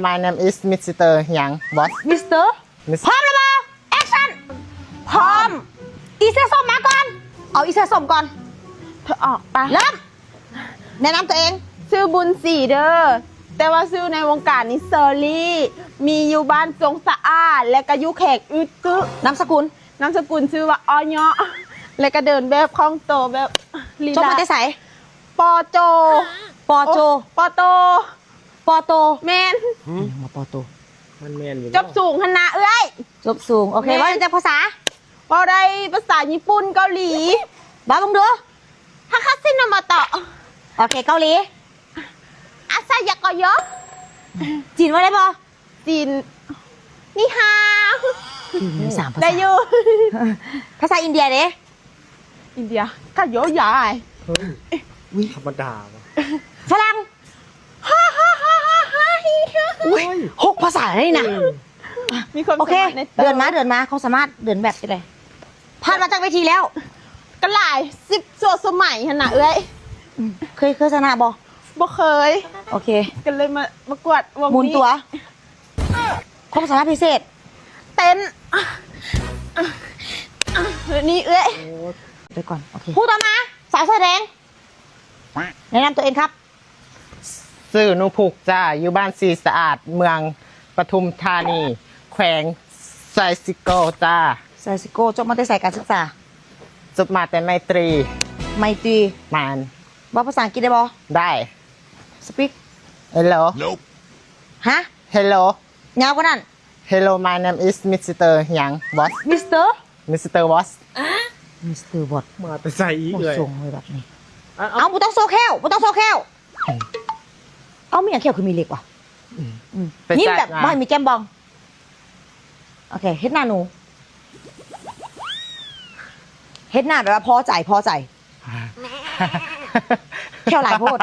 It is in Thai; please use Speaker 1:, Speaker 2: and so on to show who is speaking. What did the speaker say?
Speaker 1: My name is Mr. หยัง Boss
Speaker 2: มิสเตอร์พร้อมแล้วบ่แอคชั่นพร้อมอีเสื้อส้มมาก่อนเอาอีเสื้อส้มก่อนเธอออกไปเริ่มแนะนำตัวเองชื่อบุญศรีเด้อแต่ว่าชื่อในวงการนี้เซอร์รี่มีอยู่บ้านจงสะอาดและก็อยู่แขกอึดกึนามสกุลชื่อว่าออยอและก็เดินแบบคล่องโตแบบลีลาจบมาได้ใสปอโจแมนมาปอโต
Speaker 1: มันแมนอยู่
Speaker 2: จบสูงขนาดเอ้ยจบสูงโอเคว่าจะภาษาพอได้ภาษาญี่ปุ่นเกาหลีบ้าบังดูฮาคาซินามาโตะโอเคเกาหลีอาซายากอยะจีนว่าได้ปะจีนนี่ฮาวสามภาษาได้อยู่ภาษาอินเดียเด้อินเดียข้าโยใหญ่
Speaker 1: ธรรมดา
Speaker 2: ฝรั่งหกภาษาได้นะโอเคเดินมาเขาสามารถเดินแบบได้เลยผ่านมาจากเวทีแล้วก็หลาย10ส่วนสมัยขนาดเอ้ยเคยชนะบ่เคยโอเคกันเลยมาประกวดวงนี้หมุนตัวความสามารถพิเศษเต้นนี่เอ้ยไปก่อนโอเคผู้ต่อมาสาวเสื้อแดงแนะนำตัวเองครับ
Speaker 1: สื่อนุพุกจ้าอยู่บ้านสีสะอาดเมืองปทุมธานีแขวงไซซิโกจ้า
Speaker 2: ไซซิโกจบมาได้ใส่การศึกษา
Speaker 1: จบมาแต่ไมตรีมัน
Speaker 2: ว่าภาษาอังกฤษได้บ่
Speaker 1: ได้
Speaker 2: สปีก
Speaker 1: Hello
Speaker 2: ฮะ
Speaker 1: Hello
Speaker 2: ยาวกว่านั้น
Speaker 1: Hello my name is Mr. หยัง Boss Mr. Boss
Speaker 2: มา
Speaker 1: แต่ใส่อีกเลย
Speaker 2: ส่งเลยแบบนี้เอาบุต้องโซแคลเอามีอย่างแคลคือมีเล็กว่ะยิ้มแบบไม่มีแก้มบองโอเคเฮ็ดหน้าหนูเฮ็ดหน้าแบบว่าพอใจแค่หลายโพด